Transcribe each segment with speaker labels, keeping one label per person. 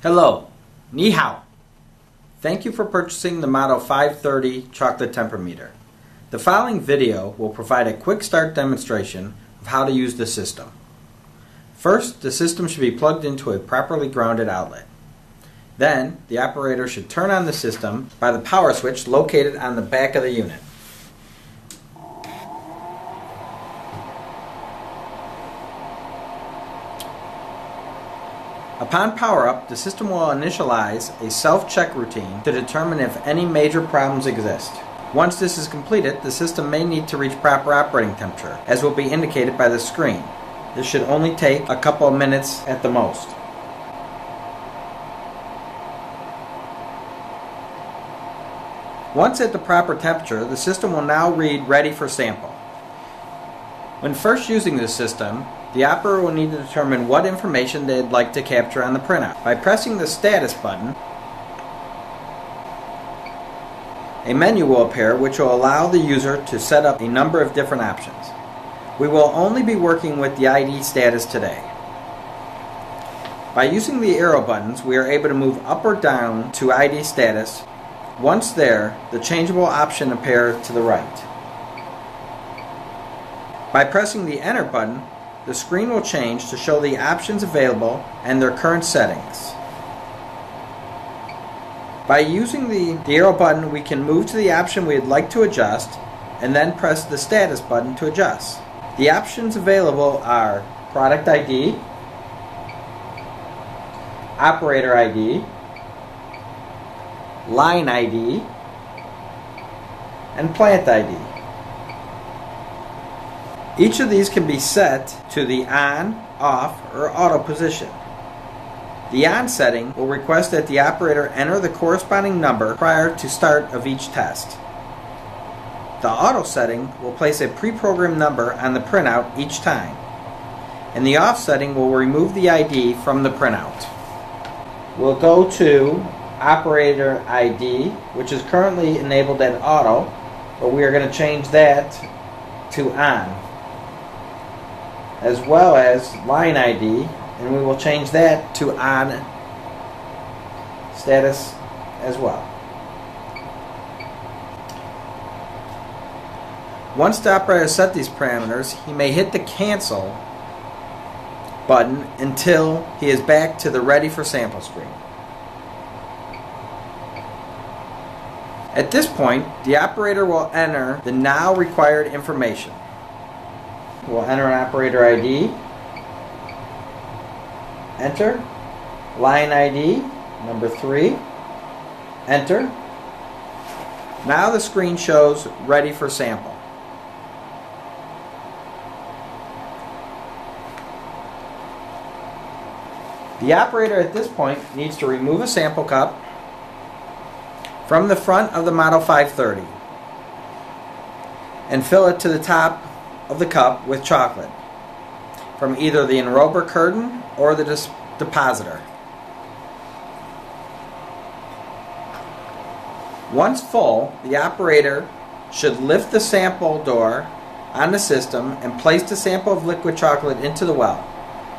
Speaker 1: Hello, ni hao. Thank you for purchasing the Model 530 chocolate temperometer. The following video will provide a quick start demonstration of how to use the system. First, the system should be plugged into a properly grounded outlet. Then, the operator should turn on the system by the power switch located on the back of the unit. Upon power-up, the system will initialize a self-check routine to determine if any major problems exist. Once this is completed, the system may need to reach proper operating temperature, as will be indicated by the screen. This should only take a couple of minutes at the most. Once at the proper temperature, the system will now read ready for sample. When first using this system, the operator will need to determine what information they'd like to capture on the printout. By pressing the status button, a menu will appear which will allow the user to set up a number of different options. We will only be working with the ID status today. By using the arrow buttons, we are able to move up or down to ID status. Once there, the changeable option appears to the right. By pressing the enter button, the screen will change to show the options available and their current settings. By using the arrow button, we can move to the option we'd like to adjust and then press the status button to adjust. The options available are Product ID, Operator ID, Line ID, and Plant ID. Each of these can be set to the on, off, or auto position. The on setting will request that the operator enter the corresponding number prior to start of each test. The auto setting will place a pre-programmed number on the printout each time, and the off setting will remove the ID from the printout. We'll go to Operator ID, which is currently enabled at auto, but we are going to change that to on, as well as Line ID, and we will change that to on status as well. Once the operator set these parameters, he may hit the cancel button until he is back to the ready for sample screen. At this point, the operator will enter the now required information. We'll enter an operator ID, enter, line ID, number 3, enter. Now the screen shows ready for sample. The operator at this point needs to remove a sample cup from the front of the Model 530 and fill it to the top of the cup with chocolate from either the enrober curtain or the depositor. Once full, the operator should lift the sample door on the system and place the sample of liquid chocolate into the well,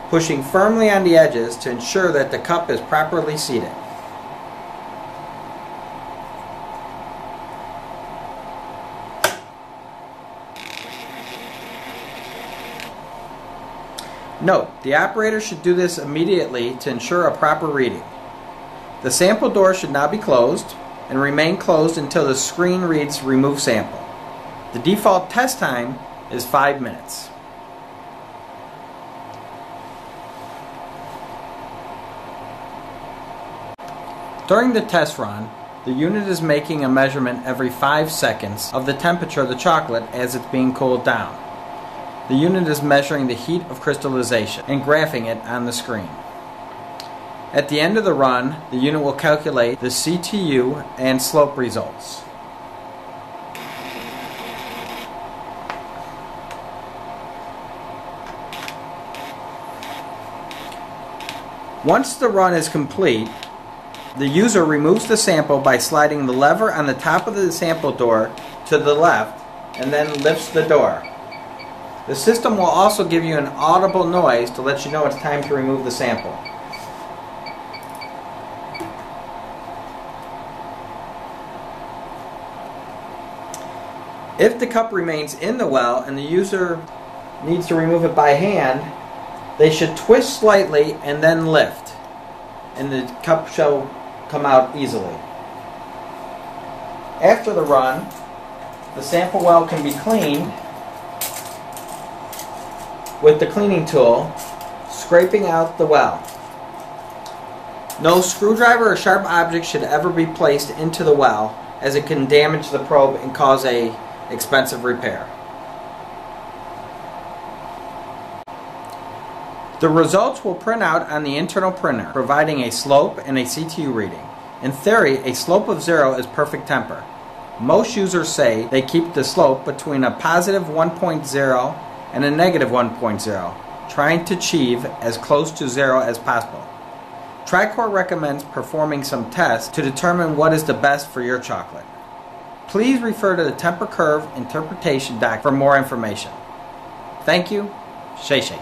Speaker 1: pushing firmly on the edges to ensure that the cup is properly seated. Note, the operator should do this immediately to ensure a proper reading. The sample door should now be closed and remain closed until the screen reads Remove Sample. The default test time is 5 minutes. During the test run, the unit is making a measurement every 5 seconds of the temperature of the chocolate as it's being cooled down. The unit is measuring the heat of crystallization and graphing it on the screen. At the end of the run, the unit will calculate the CTU and slope results. Once the run is complete, the user removes the sample by sliding the lever on the top of the sample door to the left and then lifts the door. The system will also give you an audible noise to let you know it's time to remove the sample. If the cup remains in the well and the user needs to remove it by hand, they should twist slightly and then lift, and the cup shall come out easily. After the run, the sample well can be cleaned with the cleaning tool, scraping out the well. No screwdriver or sharp object should ever be placed into the well, as it can damage the probe and cause an expensive repair. The results will print out on the internal printer, providing a slope and a CTU reading. In theory, a slope of 0 is perfect temper. Most users say they keep the slope between a positive 1.0 and a negative 1.0, trying to achieve as close to 0 as possible. TRICOR recommends performing some tests to determine what is the best for your chocolate. Please refer to the temper curve interpretation doc for more information. Thank you. Shay Shay.